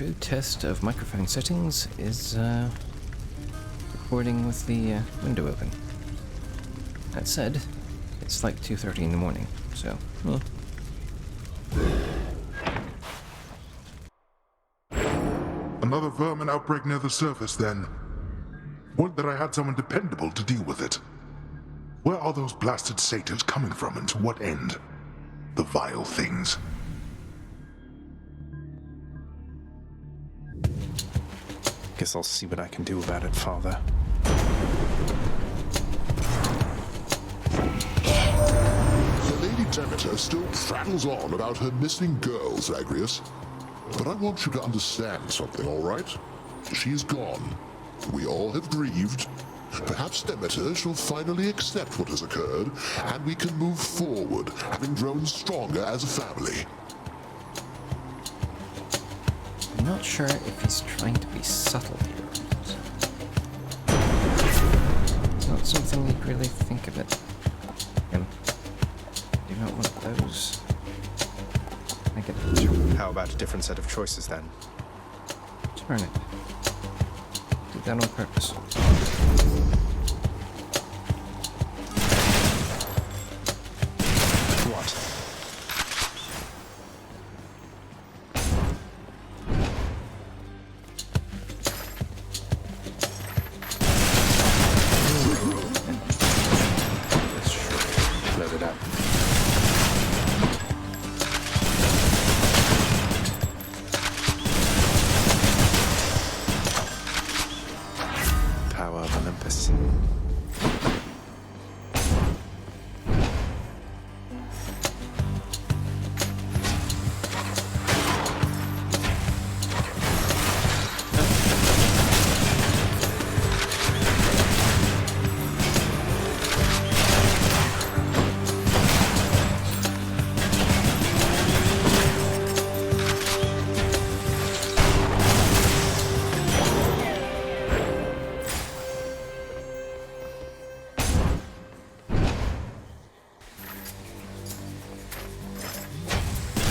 true test of microphone settings is recording with the window open. That said, it's like 2:30 in the morning, so Another vermin outbreak near the surface, then. Would that I had someone dependable to deal with it. Where are those blasted satyrs coming from, and to what end? The vile things. Guess I'll see what I can do about it, Father. The Lady Demeter still prattles on about her missing girls, Zagreus. But I want you to understand something, all right? She is gone. We all have grieved. Perhaps Demeter shall finally accept what has occurred, and we can move forward, having grown stronger as a family. I'm not sure if he's trying to be subtle here. It's not something you'd really think of it. I do not want those. I get it. How about a different set of choices, then? Turn it. Do that on purpose. What? Load it up. Power of Olympus.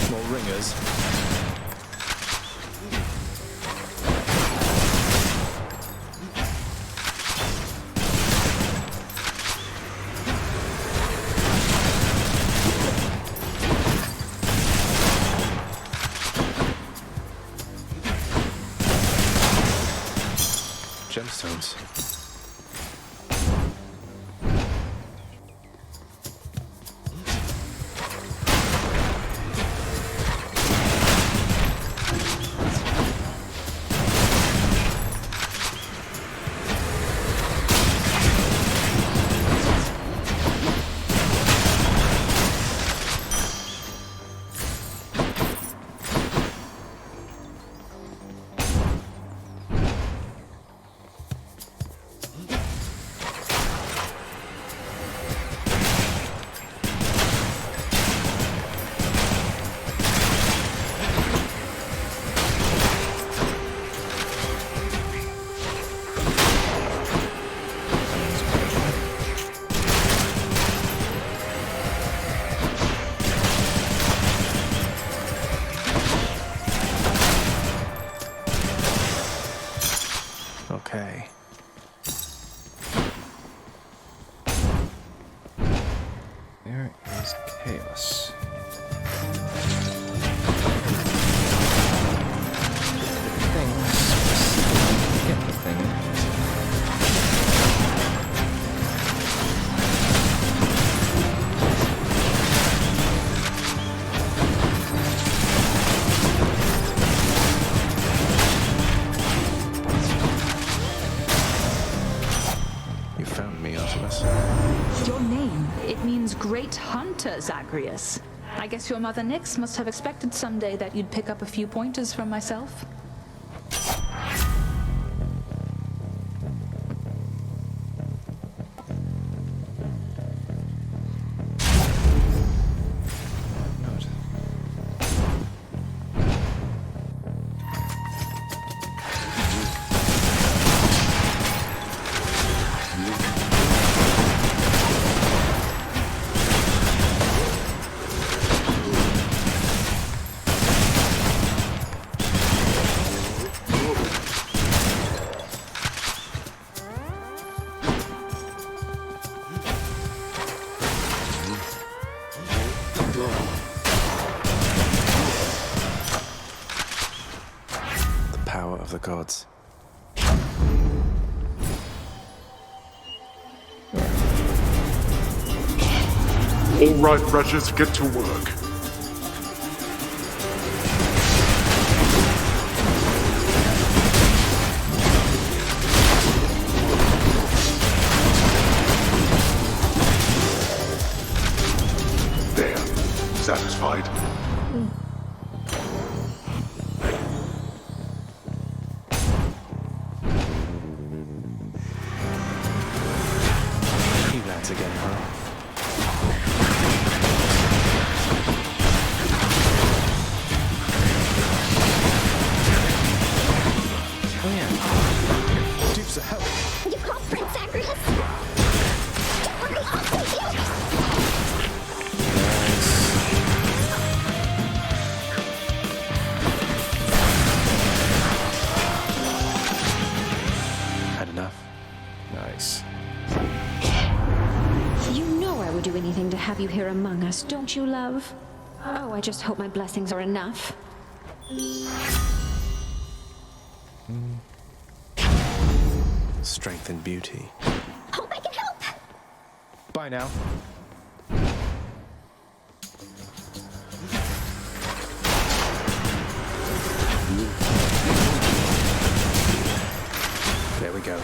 More ringers. Gemstones. Okay. There is chaos. Get the thing. You found me, Artemis. Your name, it means great hunter, Zagreus. I guess your mother Nyx must have expected someday that you'd pick up a few pointers from myself. power of the gods. All right, Regis, get to work. There. Satisfied? You lads again, huh? Oh yeah. Dukes of hell! You called Prince Agrius? Don't worry, I'll save you! Had enough? Nice. You know I would do anything to have you here among us, don't you, love? Oh, I just hope my blessings are enough. Strength and beauty. Hope I can help! Bye now. There we go.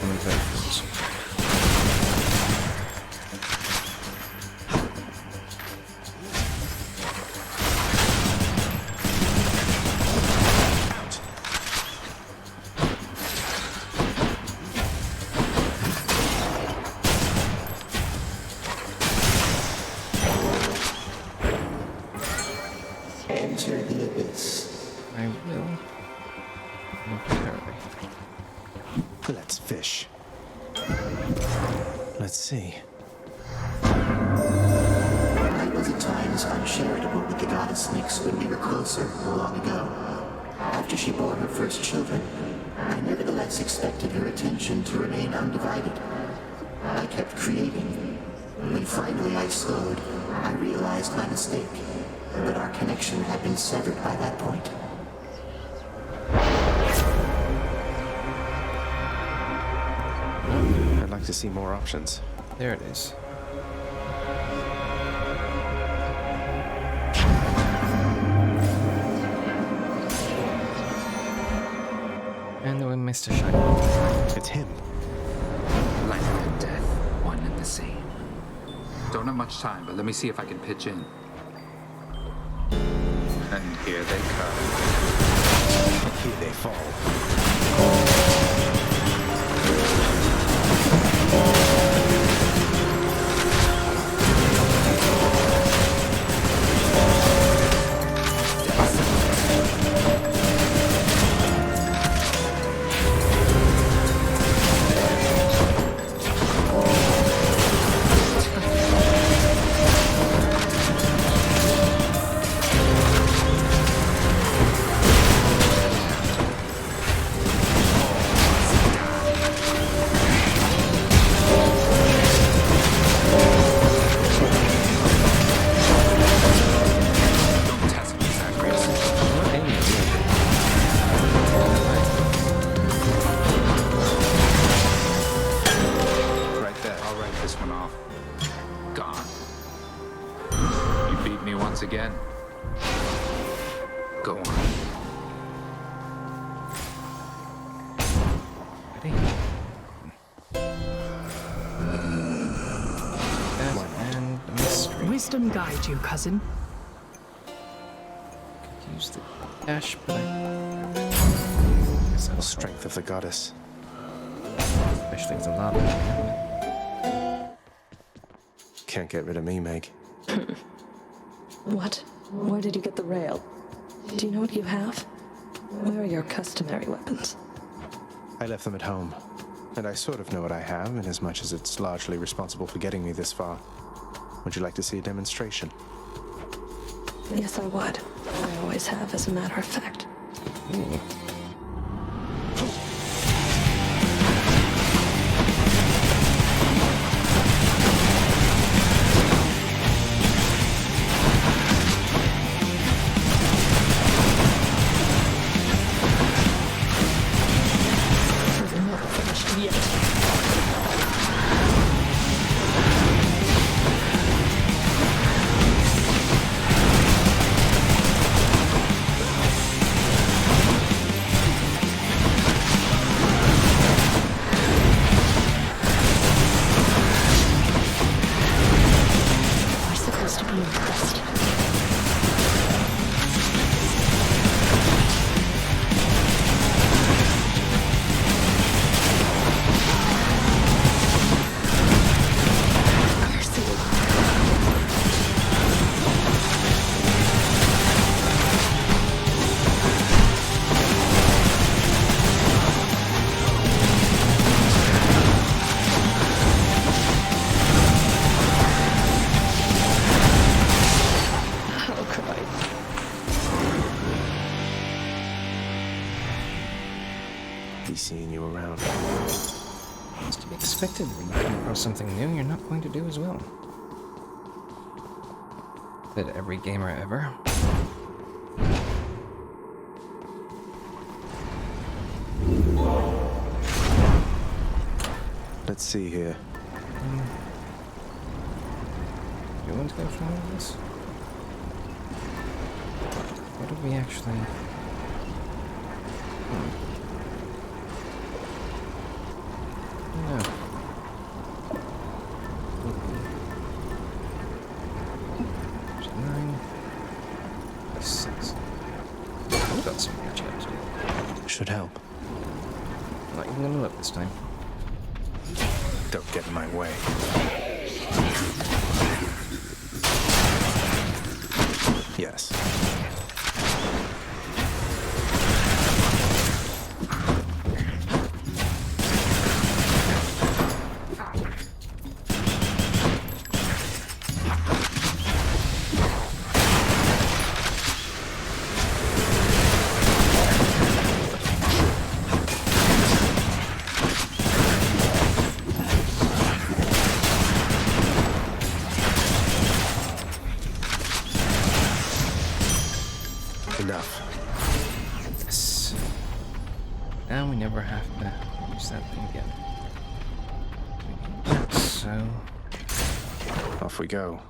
Only vegetables. Enter the abyss. I will. Momentarily. Let's fish. Let's see. I was at times uncharitable with the goddess Nyx when we were closer long ago. After she bore her first children, I nevertheless expected her attention to remain undivided. I kept creating. When finally I slowed, I realized my mistake. But our connection had been severed by that point. I'd like to see more options. There it is. And then we missed a shiny. It's him. Life and death, one and the same. Don't have much time, but let me see if I can pitch in. And here they come. Here they fall. Don't test me, Zacharias. Not aiming. Right there. I'll write this one off. Gone. You beat me once again. Go on. Ready? That and a mystery. Wisdom guide you, cousin. Could use the dash, but I guess I'll Strength of the goddess. especially with a lava. Can't get rid of me, Meg. What? Where did you get the rail? Do you know what you have? Where are your customary weapons? I left them at home. And I sort of know what I have, in as much as it's largely responsible for getting me this far. Would you like to see a demonstration? Yes, I would. I always have, as a matter of fact. be seeing you around. It's to be expected when you come across something new you're not going to do as well. Did every gamer ever? Let's see here. Do you want to go for all of this? What did we actually... No. There's 9. There's 6. We've got some catching up to do. Should help. Not even gonna look this time. Don't get in my way. Yes. Enough. Yes. Now we never have to use that thing again. So... Off we go.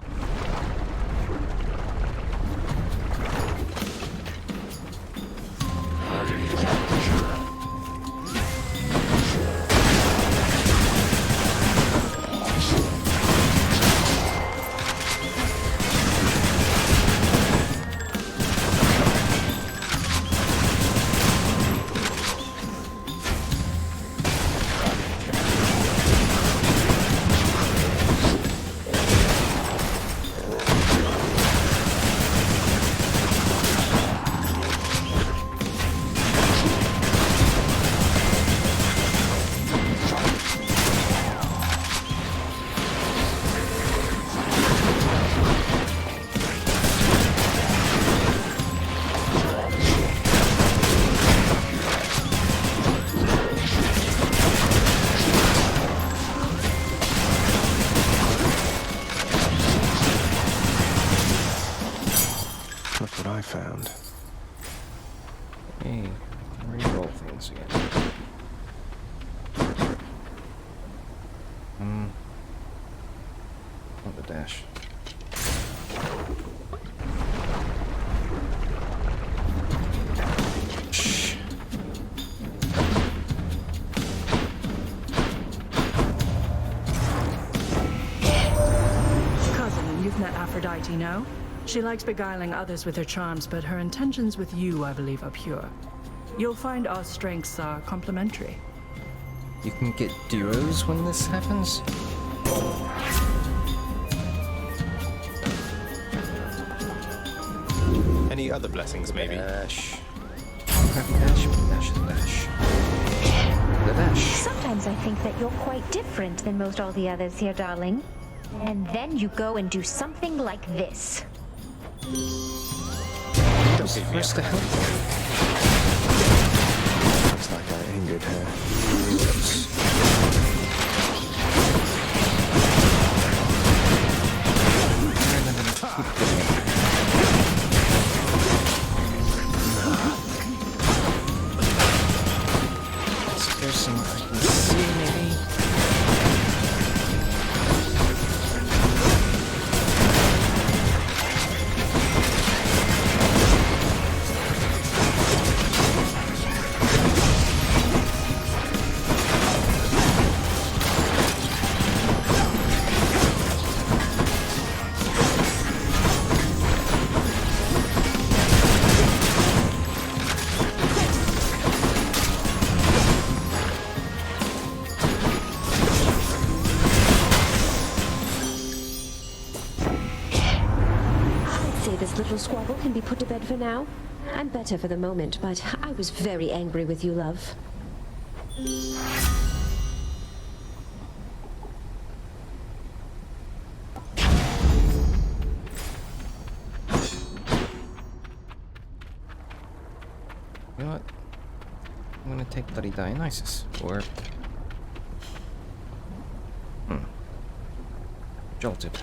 Look what I found. Hey, re-roll things again. Not the dash. Shh. Cousin, you've met Aphrodite, no? She likes beguiling others with her charms, but her intentions with you, I believe, are pure. You'll find our strengths are complementary. You can get duos when this happens? Any other blessings, maybe? Dash. Dash, dash, dash. The dash. Sometimes I think that you're quite different than most all the others here, darling. And then you go and do something like this. Don't be first to help. Looks like I angered her. There's some I can see, maybe. This little squabble can be put to bed for now. I'm better for the moment, but I was very angry with you, love. You know what? I'm gonna take bloody Dionysus, or... Jolted.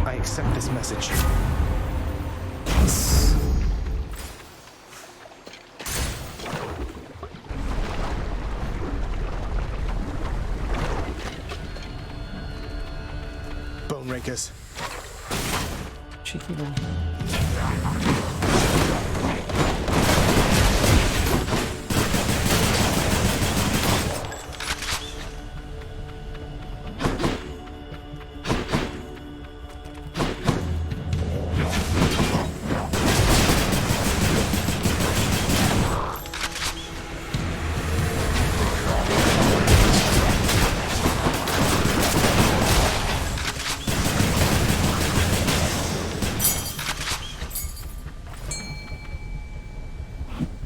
I accept this message. Yes. Bone Rakers. Cheeky one.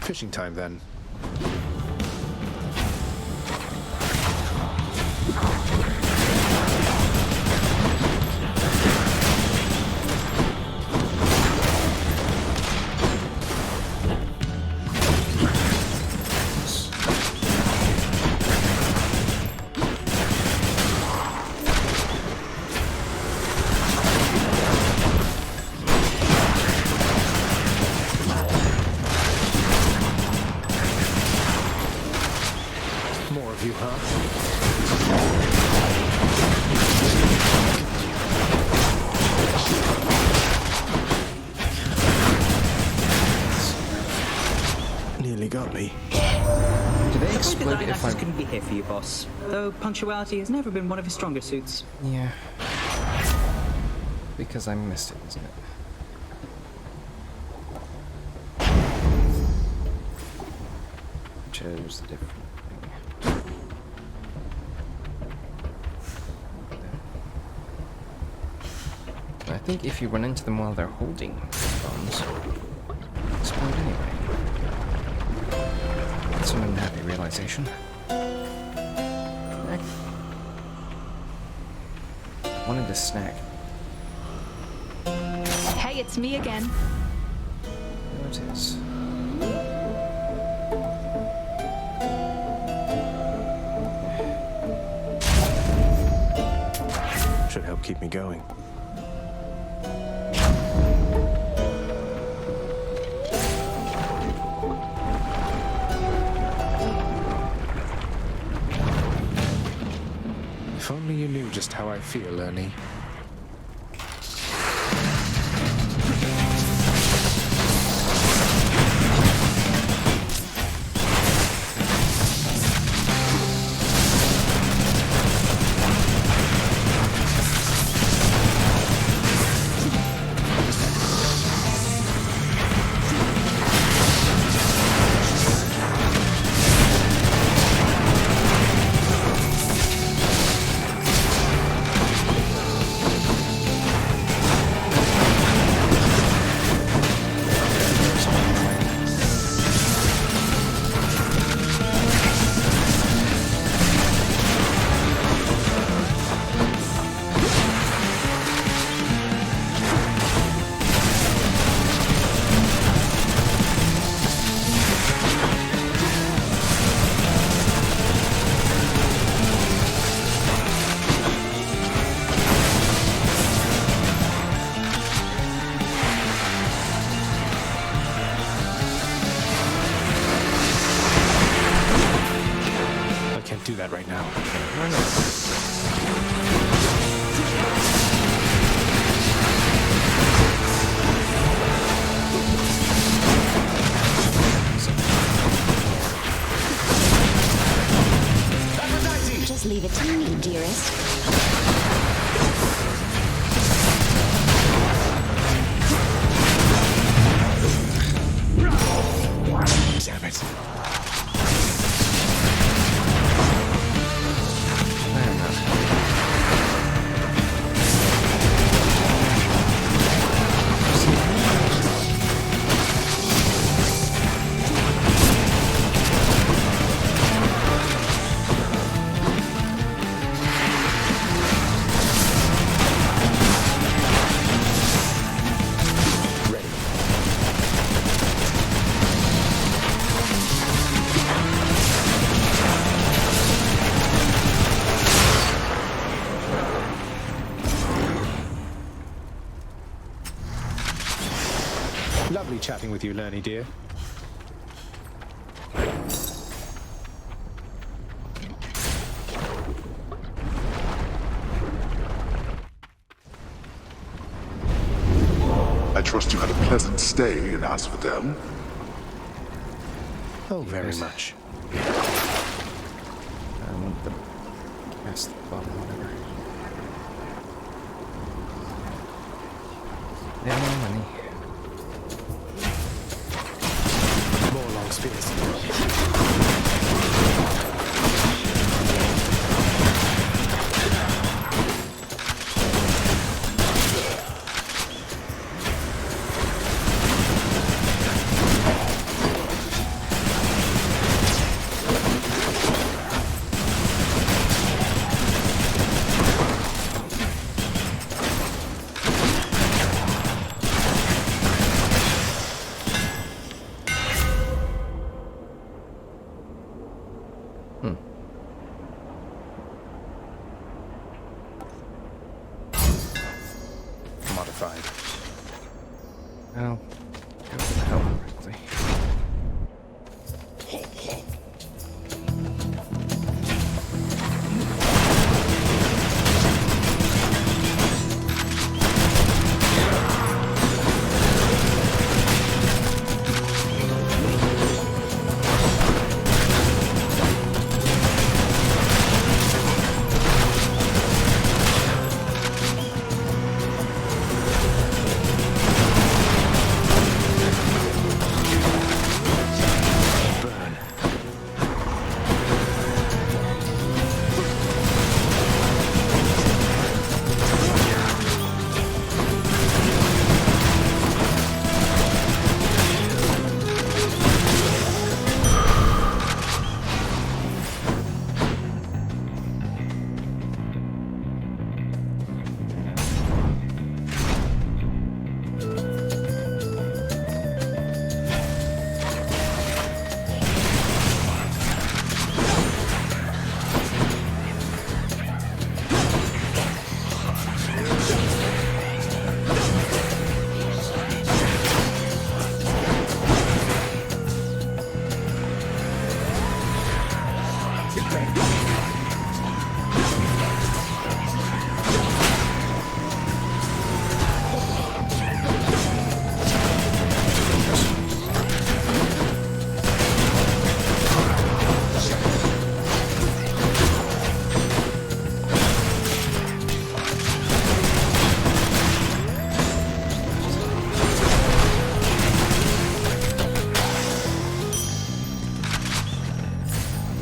Fishing time, then. More of you, huh? Nearly got me. Do they The explode if Dionysus I... couldn't be here for you, boss. Though punctuality has never been one of his stronger suits. Yeah. Because I missed it, isn't it? Chose the different thing. I think if you run into them while they're holding bombs, they'll explode anyway. That's an unhappy realization. Wanted a snack. Hey, it's me again. There it is. Should help keep me going. If only you knew just how I feel, Ernie. Just leave it to me, dearest. Damn it. Lovely chatting with you, Lernie, dear. I trust you had a pleasant stay in Asphodel. Oh, very much. I want the cast bottle, whatever. They have no money. More long spears. Modified. Well, go to the hell quickly.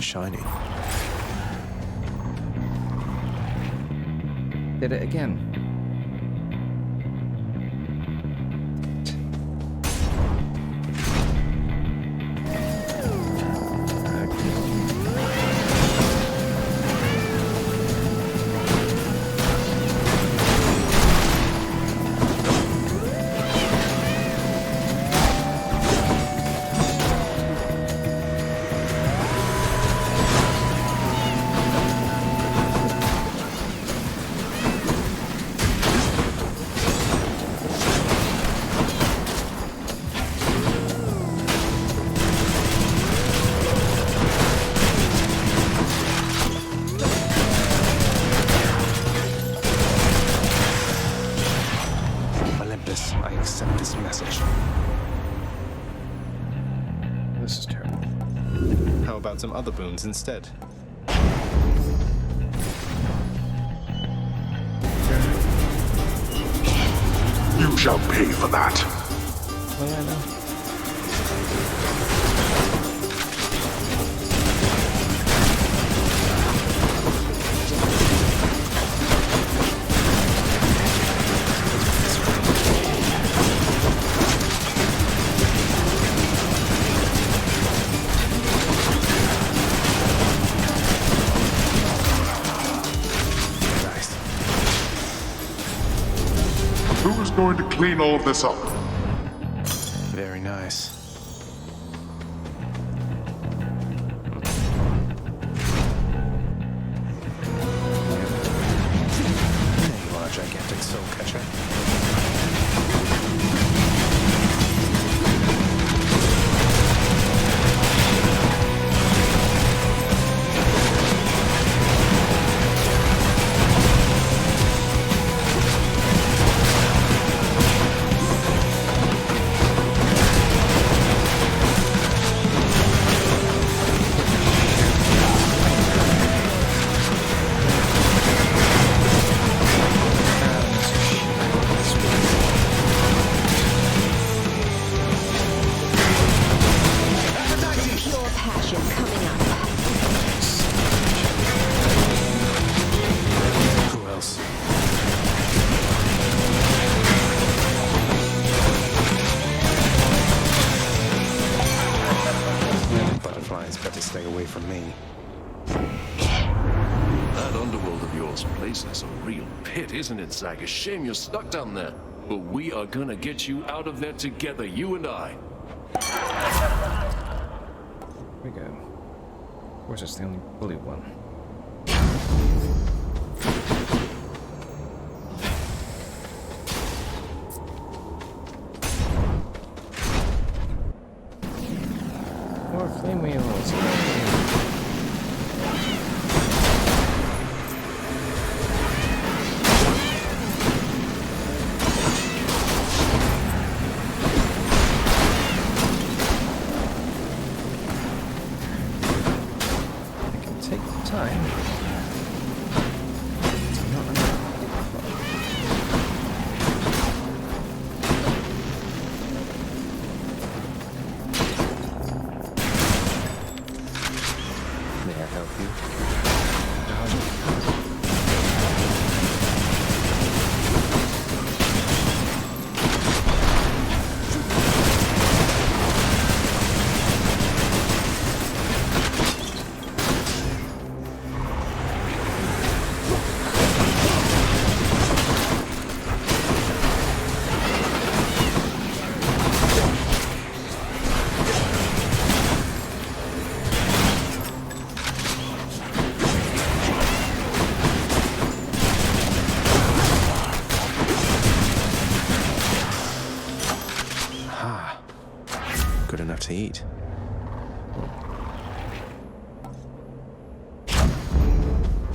Shiny. Did it again. I accept this message. This is terrible. How about some other boons instead? shall pay for that. Well, I know. Who is going to clean all this up? Very nice. There you are, gigantic soul catcher. Pure passion coming up. Who else? Butterflies better stay away from me. That underworld of yours places a real pit, isn't it, Zag? A shame you're stuck down there. But we are gonna get you out of there together, you and I. Here we go. Of course, it's the only blue one. More flame wheels. I can take the time. It's not enough. May I help you? Good enough to eat.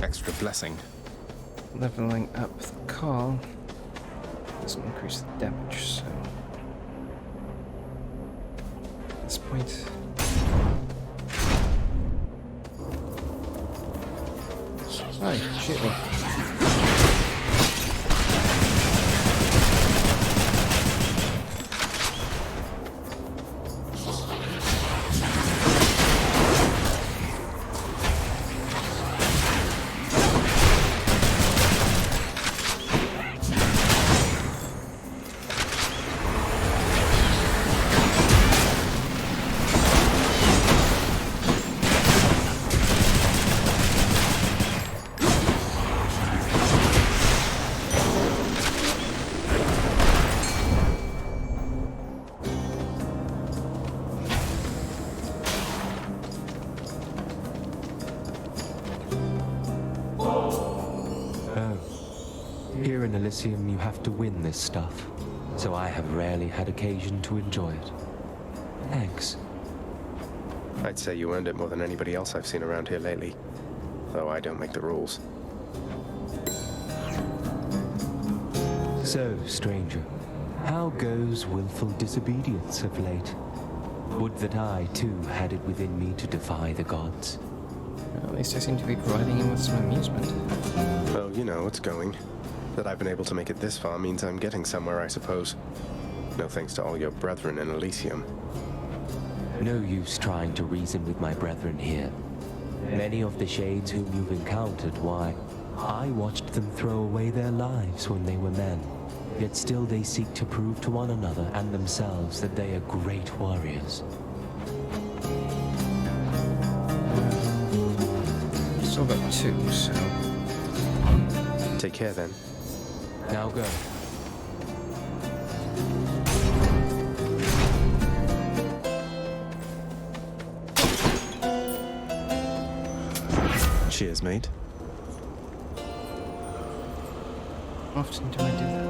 Extra blessing. Leveling up the call doesn't increase the damage, so at this point. Hi, shoot me. Here in Elysium, you have to win this stuff, so I have rarely had occasion to enjoy it. Thanks. I'd say you earned it more than anybody else I've seen around here lately. Though I don't make the rules. So, stranger, how goes willful disobedience of late? Would that I, too, had it within me to defy the gods. Well, at least I seem to be providing him with some amusement. Well, you know, it's going. That I've been able to make it this far means I'm getting somewhere, I suppose. No thanks to all your brethren in Elysium. No use trying to reason with my brethren here. Many of the Shades whom you've encountered, why, I watched them throw away their lives when they were men. Yet still they seek to prove to one another and themselves that they are great warriors. Still got 2, so... Take care then. Now go. Cheers, mate. How often do I do that?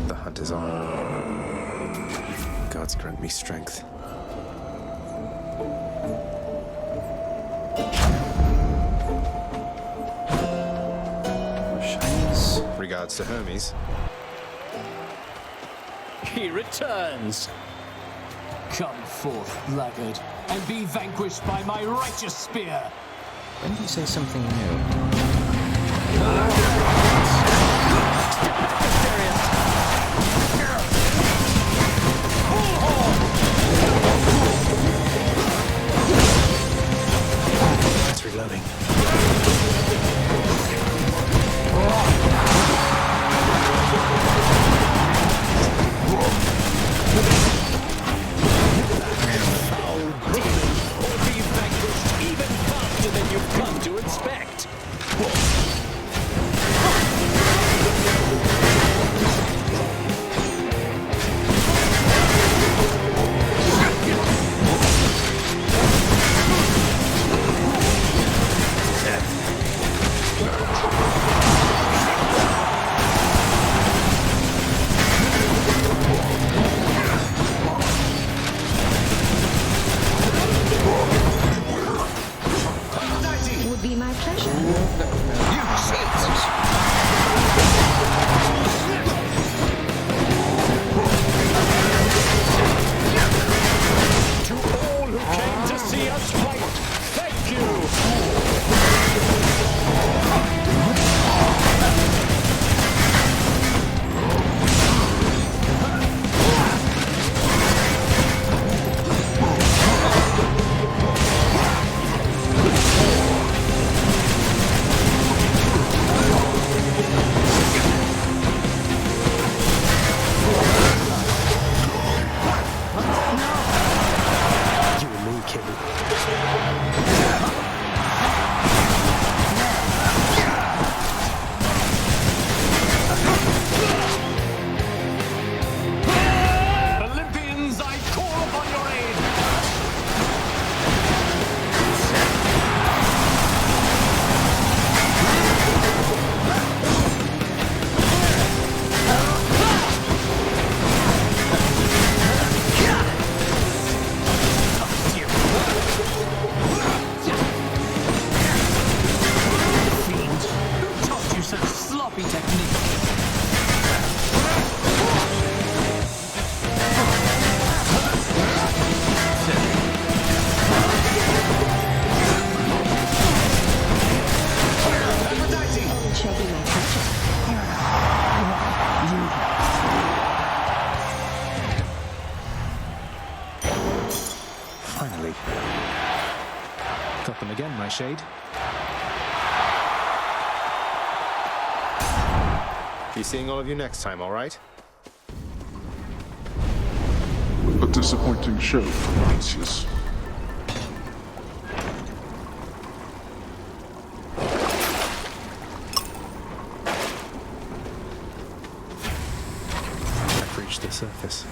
The hunt is on. Gods grant me strength. Shinies. Regards to Hermes. He returns. Come forth, blackguard, and be vanquished by my righteous spear. When do you say something new? It's reloading. Come to inspect. Would be my pleasure. You cheat! To all who came to see us fight, thank you! You and me, kid. Olympians, I call upon your aid! Fiend, who taught you such sloppy technique? It shall be my pleasure. Finally. Got them again, my shade. Be seeing all of you next time, all right? A disappointing show for Theseus. I've reached the surface.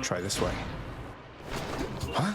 Try this way. Huh?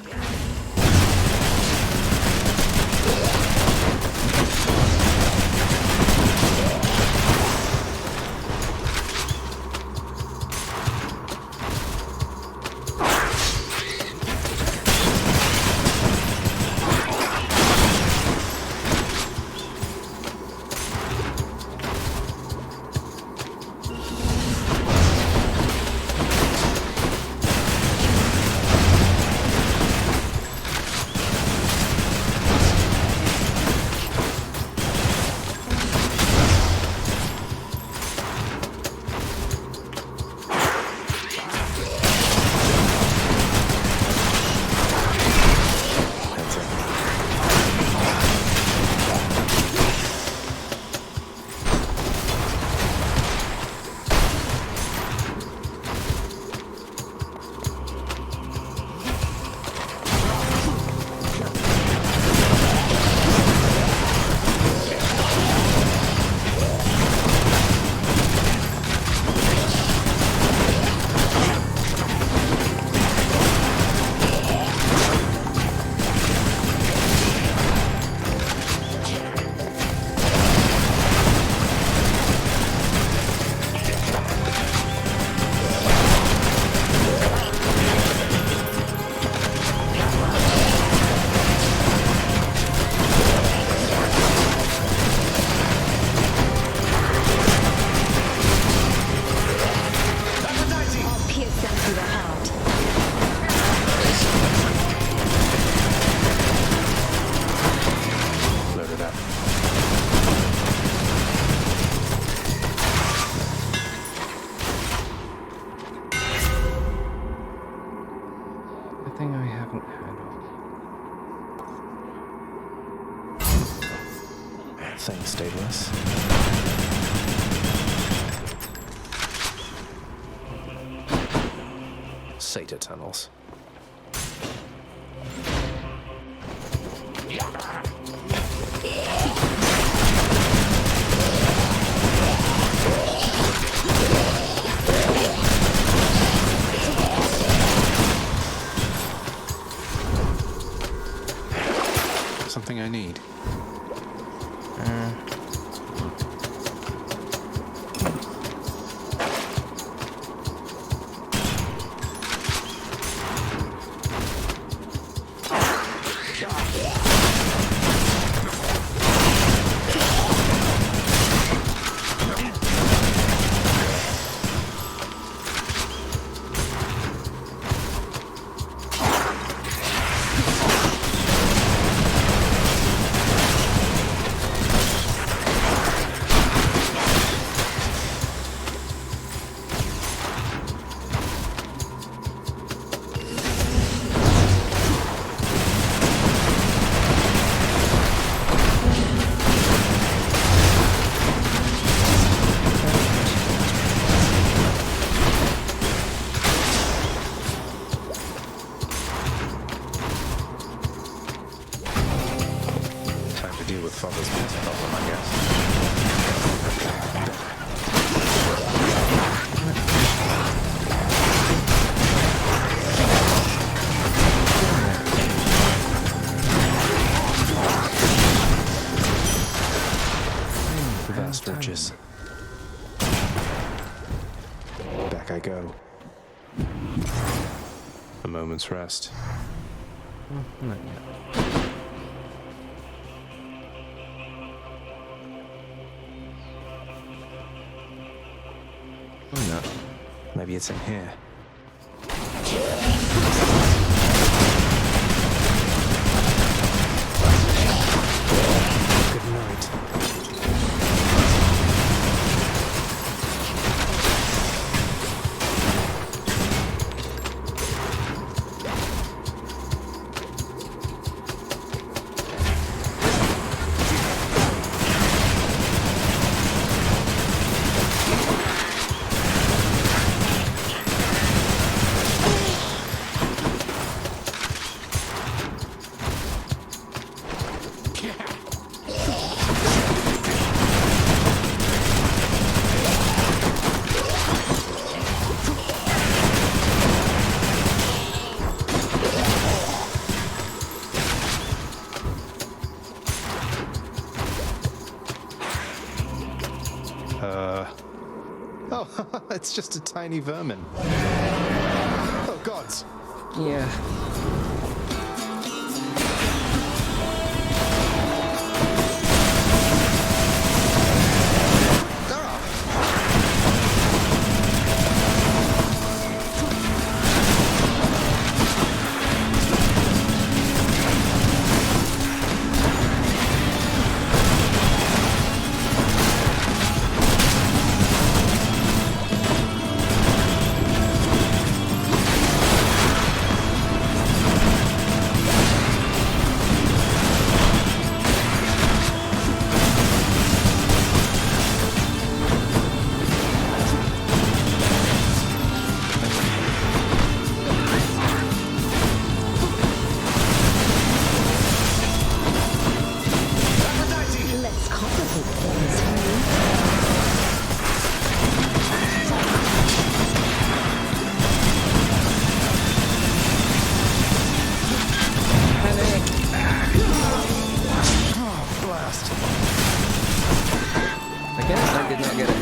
Thanks, Daedalus. Satyr tunnels. Something I need. Father's best problem, I guess. Vast riches. Back I go. A moment's rest. Not yet. No. Maybe it's in here. Good night. Oh, it's just a tiny vermin. Oh, gods. Yeah. I did not get it.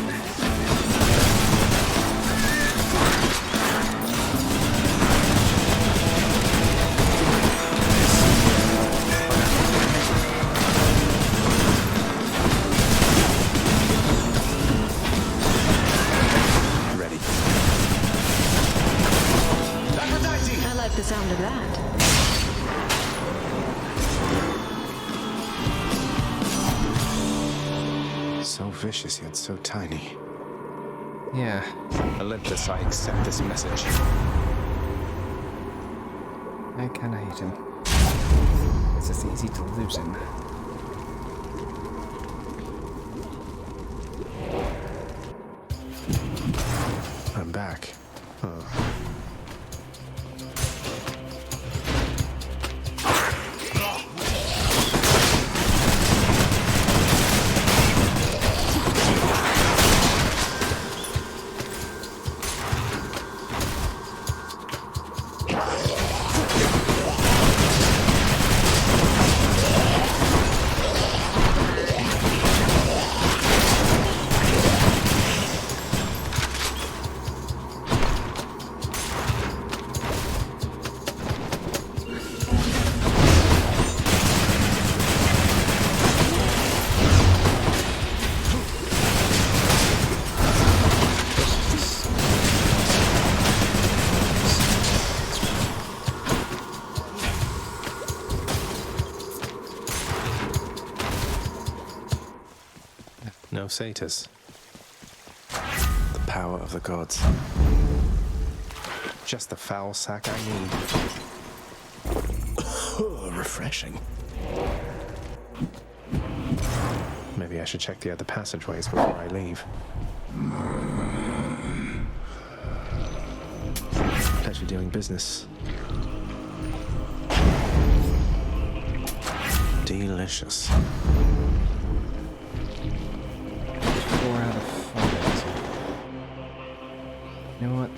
Ready. I like the sound of that. So vicious yet so tiny. Yeah. Olympus, I accept this message. I kinda hate him. It's just easy to lose him. No satyrs. The power of the gods. Just the foul sack I need. Refreshing. Maybe I should check the other passageways before I leave. Pleasure doing business. Delicious. 4 out of 5. You know what?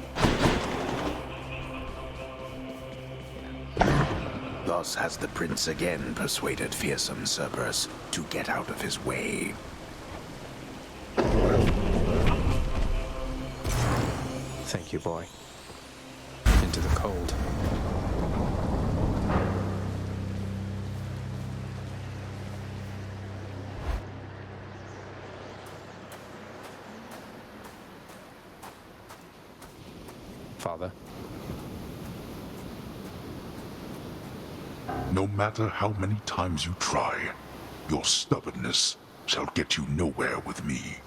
Thus has the prince again persuaded fearsome Cerberus to get out of his way. Thank you, boy. Into the cold. Father. No matter how many times you try, your stubbornness shall get you nowhere with me.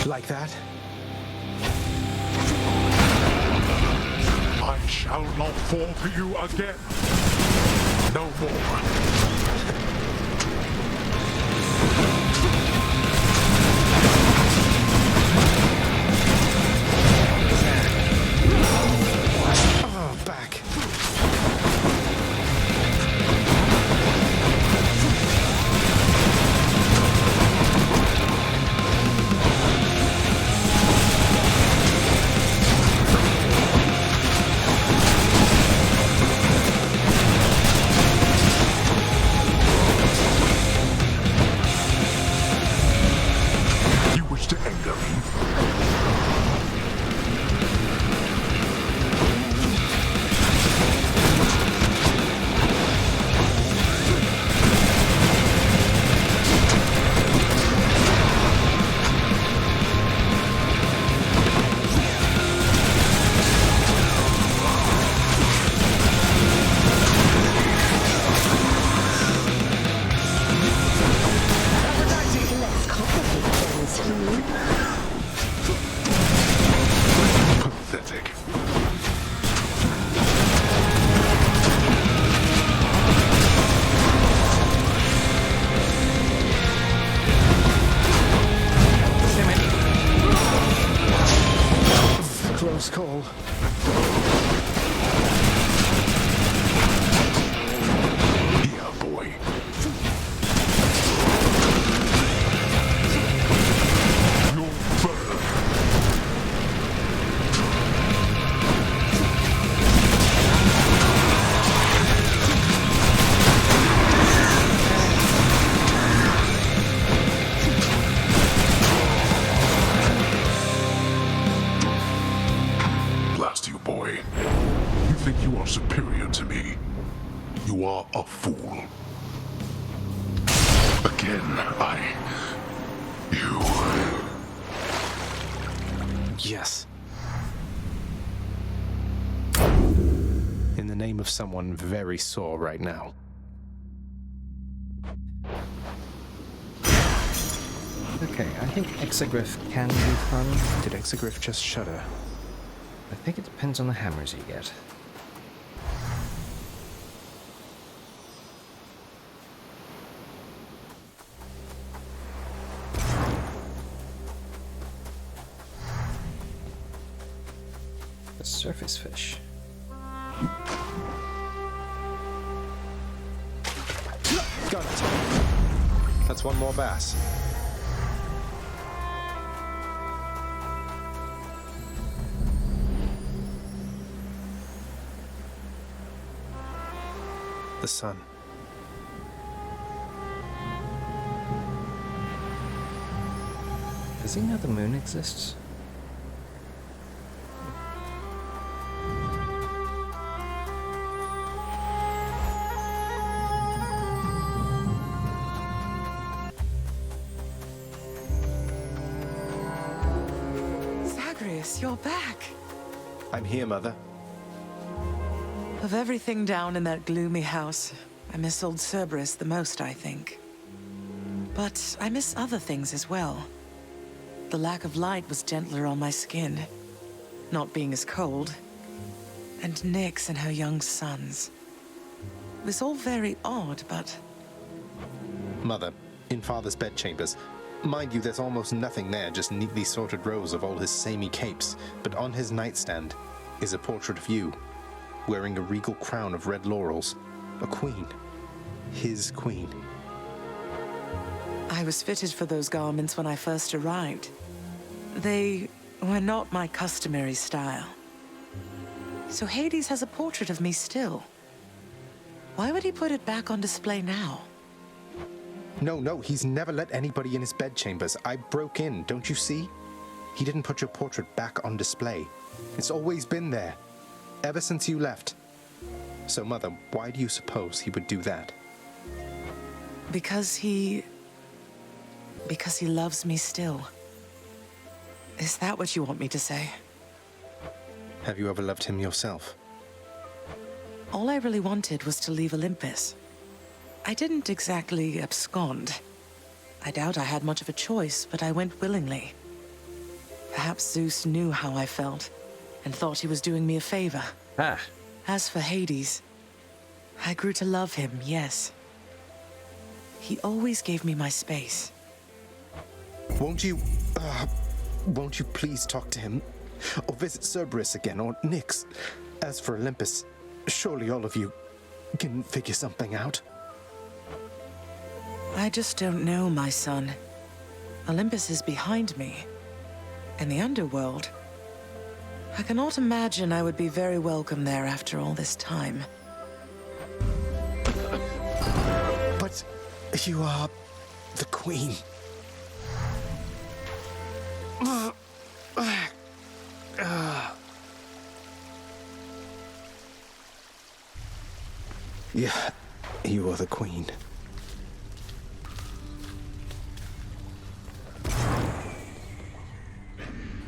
Like that? I shall not fall for you again. No more. a fool. Again, you. Yes. In the name of someone very sore right now. Okay, I think Exegriff can be fun. Did Exegriff just shudder? I think it depends on the hammers you get. The surface fish. Got it. That's one more bass. The sun. Does he know the moon exists? Zagreus, you're back. I'm here, Mother. Of everything down in that gloomy house, I miss old Cerberus the most, I think. But I miss other things as well. The lack of light was gentler on my skin, not being as cold. And Nyx and her young sons. It was all very odd, but... Mother, in Father's bedchambers. Mind you, there's almost nothing there, just neatly sorted rows of all his samey capes. But on his nightstand is a portrait of you, wearing a regal crown of red laurels. A queen. His queen. I was fitted for those garments when I first arrived. They were not my customary style. So Hades has a portrait of me still. Why would he put it back on display now? No, he's never let anybody in his bedchambers. I broke in, don't you see? He didn't put your portrait back on display. It's always been there, ever since you left. So, Mother, why do you suppose he would do that? Because he loves me still. Is that what you want me to say? Have you ever loved him yourself? All I really wanted was to leave Olympus. I didn't exactly abscond. I doubt I had much of a choice, but I went willingly. Perhaps Zeus knew how I felt, and thought he was doing me a favor. As for Hades, I grew to love him, yes. He always gave me my space. Won't you please talk to him? Or visit Cerberus again, or Nyx? As for Olympus, surely all of you can figure something out. I just don't know, my son. Olympus is behind me. And the underworld. I cannot imagine I would be very welcome there after all this time. But you are the queen. Yeah, you are the queen.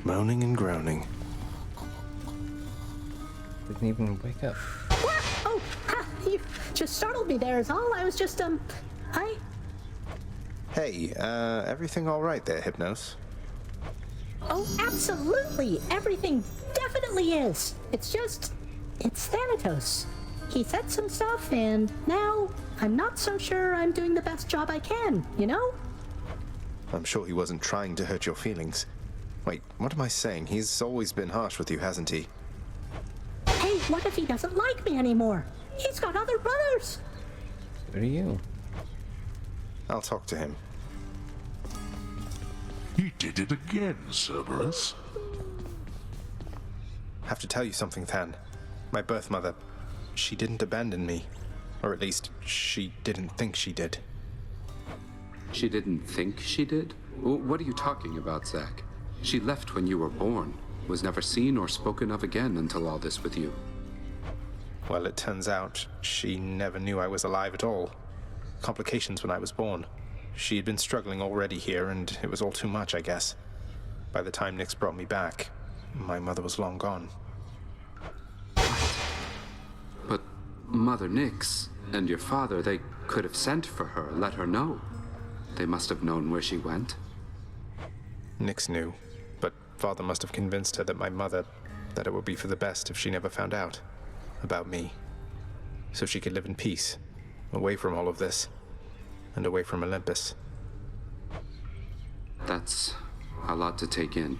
Moaning and groaning. Didn't even wake up. What? Oh, you just startled me there is all. I was just, Hey, everything all right there, Hypnos? Oh, absolutely. Everything definitely is. It's Thanatos. He said some stuff, and now I'm not so sure I'm doing the best job I can, you know? I'm sure he wasn't trying to hurt your feelings. Wait, what am I saying? He's always been harsh with you, hasn't he? Hey, what if he doesn't like me anymore? He's got other brothers. So do you. I'll talk to him. He did it again, Cerberus. Have to tell you something, Than. My birth mother, she didn't abandon me. Or at least, she didn't think she did. She didn't think she did? What are you talking about, Zach? She left when you were born, was never seen or spoken of again until all this with you. Well, it turns out she never knew I was alive at all. Complications when I was born. She had been struggling already here, and it was all too much, I guess. By the time Nyx brought me back, my mother was long gone. But Mother Nyx and your father, they could have sent for her, let her know. They must have known where she went. Nyx knew, but Father must have convinced her that it would be for the best if she never found out about me. So she could live in peace, away from all of this, and away from Olympus. That's a lot to take in.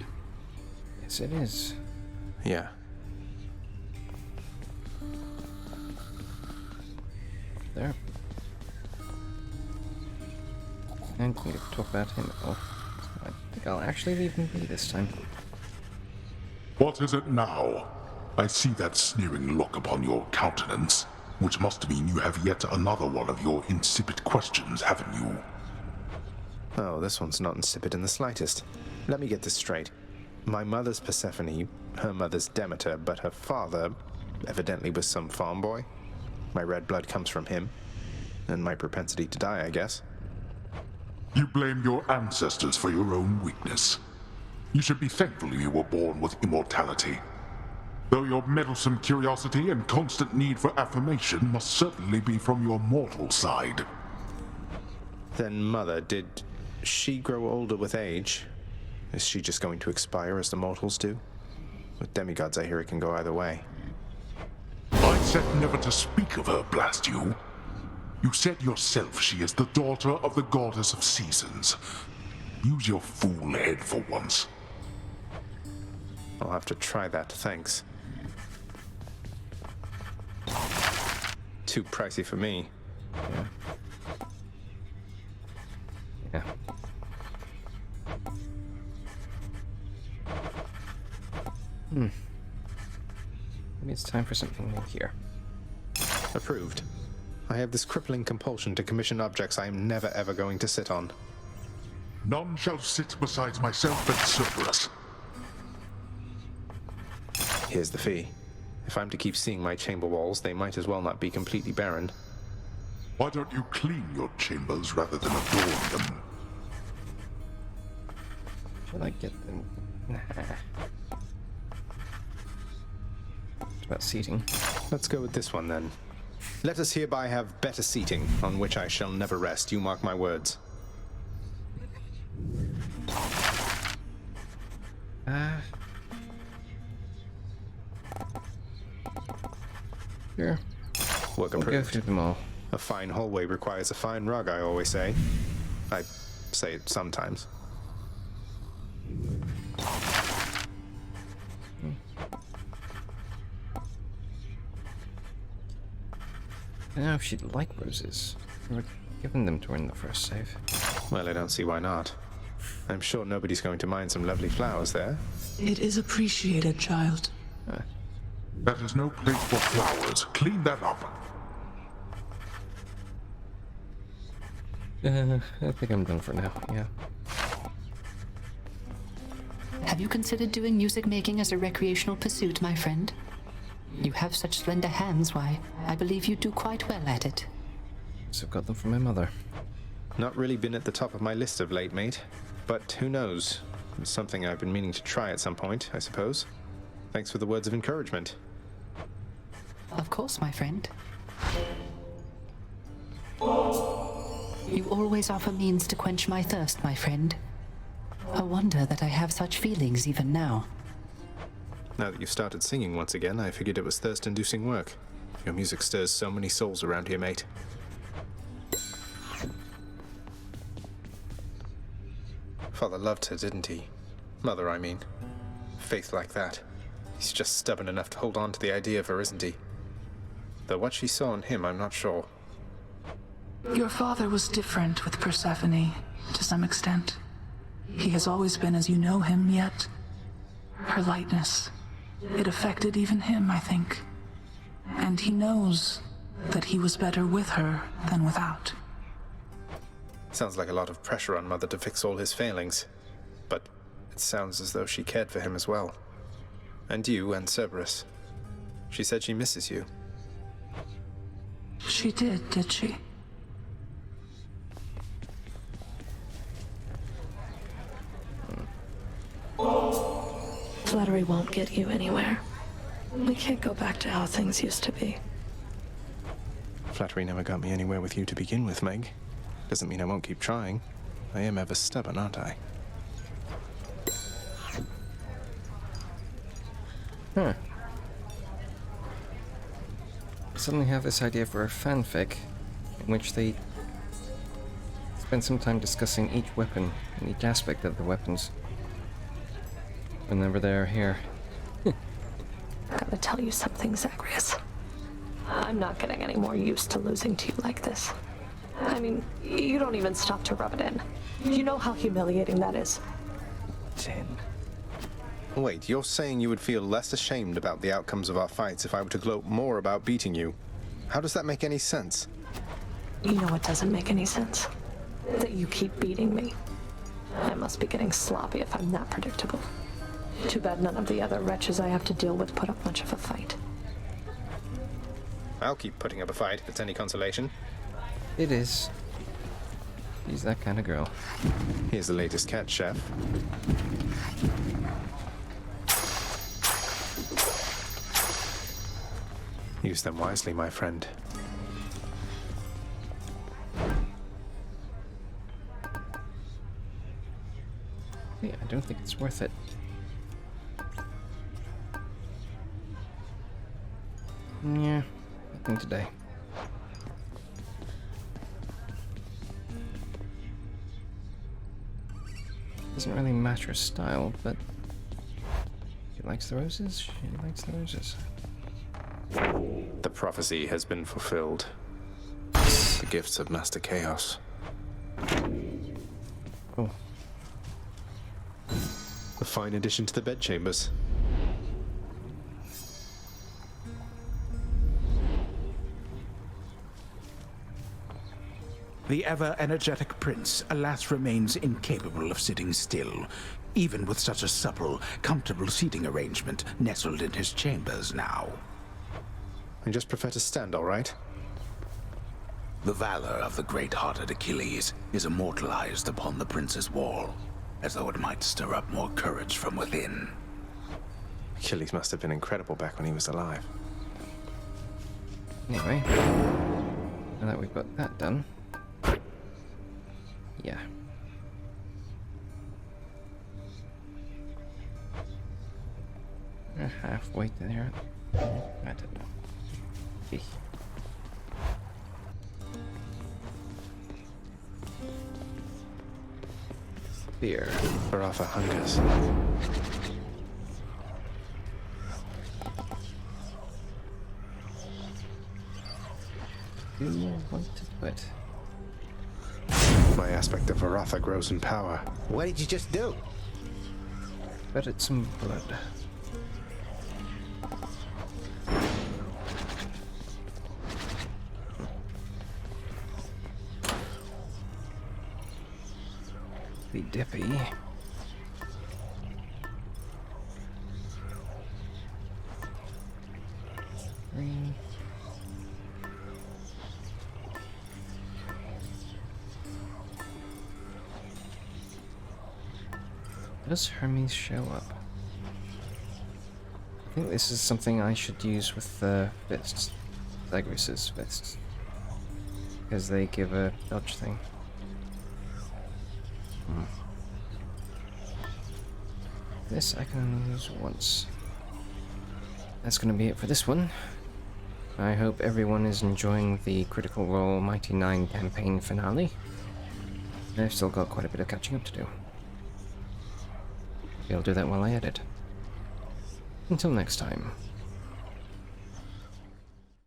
Yes, it is. Yeah. There. And we need to talk about him. Oh, I think I'll actually leave him be this time. What is it now? I see that sneering look upon your countenance, which must mean you have yet another one of your insipid questions, haven't you? Oh, this one's not insipid in the slightest. Let me get this straight. My mother's Persephone, her mother's Demeter, but her father evidently was some farm boy. My red blood comes from him, and my propensity to die, I guess. You blame your ancestors for your own weakness. You should be thankful you were born with immortality. Though your meddlesome curiosity and constant need for affirmation must certainly be from your mortal side. Then Mother, did she grow older with age? Is she just going to expire as the mortals do? With demigods, I hear it can go either way. I said never to speak of her, blast you. You said yourself she is the daughter of the goddess of seasons. Use your fool head for once. I'll have to try that, thanks. Too pricey for me. Yeah. Maybe it's time for something new here. Approved. I have this crippling compulsion to commission objects I am never ever going to sit on. None shall sit besides myself and Cerberus. Here's the fee. If I'm to keep seeing my chamber walls, they might as well not be completely barren. Why don't you clean your chambers rather than adorn them? Should I get them? Nah. What about seating? Let's go with this one then. Let us hereby have better seating, on which I shall never rest, you mark my words. Sure. Work We'll approved. go through them all. A fine hallway requires a fine rug, I always say. I say it sometimes. I don't know if she'd like roses. We were giving them to her in the first save. Well, I don't see why not. I'm sure nobody's going to mind some lovely flowers there. It is appreciated, child. That is no place for flowers. Clean that up. I think I'm done for now, yeah. Have you considered doing music making as a recreational pursuit, my friend? You have such slender hands, why, I believe you do quite well at it. So I've got them from my mother. Not really been at the top of my list of late, mate. But who knows? It's something I've been meaning to try at some point, I suppose. Thanks for the words of encouragement. Of course, my friend. You always offer means to quench my thirst, my friend. A wonder that I have such feelings even now. Now that you've started singing once again, I figured it was thirst-inducing work. Your music stirs so many souls around here, mate. Father loved her, didn't he? Mother, I mean. Faith like that. He's just stubborn enough to hold on to the idea of her, isn't he? Though what she saw in him, I'm not sure. Your father was different with Persephone, to some extent. He has always been as you know him, yet her lightness, it affected even him, I think. And he knows that he was better with her than without. Sounds like a lot of pressure on Mother to fix all his failings. But it sounds as though she cared for him as well. And you and Cerberus. She said she misses you. She did she? Flattery won't get you anywhere. We can't go back to how things used to be. Flattery never got me anywhere with you to begin with, Meg. Doesn't mean I won't keep trying. I am ever stubborn, aren't I? Huh. I suddenly have this idea for a fanfic in which they spend some time discussing each weapon and each aspect of the weapons whenever they're here. I gotta tell you something, Zagreus. I'm not getting any more used to losing to you like this. I mean, you don't even stop to rub it in. You know how humiliating that is. Tin. Wait, you're saying you would feel less ashamed about the outcomes of our fights if I were to gloat more about beating you? How does that make any sense? You know what doesn't make any sense? That you keep beating me. I must be getting sloppy if I'm that predictable. Too bad none of the other wretches I have to deal with put up much of a fight. I'll keep putting up a fight if it's any consolation. It is. She's that kind of girl. Here's the latest catch, Chef. Use them wisely, my friend. Yeah, I don't think it's worth it. Yeah, nothing today. Doesn't really match her style, but she likes the roses. She likes the roses. The prophecy has been fulfilled. The gifts of Master Chaos. Oh. A fine addition to the bedchambers. The ever-energetic prince, alas, remains incapable of sitting still, even with such a supple, comfortable seating arrangement nestled in his chambers now. I just prefer to stand, all right? The valor of the great-hearted Achilles is immortalized upon the prince's wall, as though it might stir up more courage from within. Achilles must have been incredible back when he was alive. Anyway, now that we've got that done, yeah. Halfway there. I don't know. Eek. Spear. Varatha hungers. Do you want to do it? My aspect of Varatha grows in power. What did you just do? Bet it's some blood. Be dippy. Green. Does Hermes show up? I think this is something I should use with the fists. Zagreus's fists. Because they give a dodge thing. This I can only use once. That's gonna be it for this one. I hope everyone is enjoying the Critical Role Mighty 9 campaign finale. I've still got quite a bit of catching up to do. I'll do that while I edit. Until next time.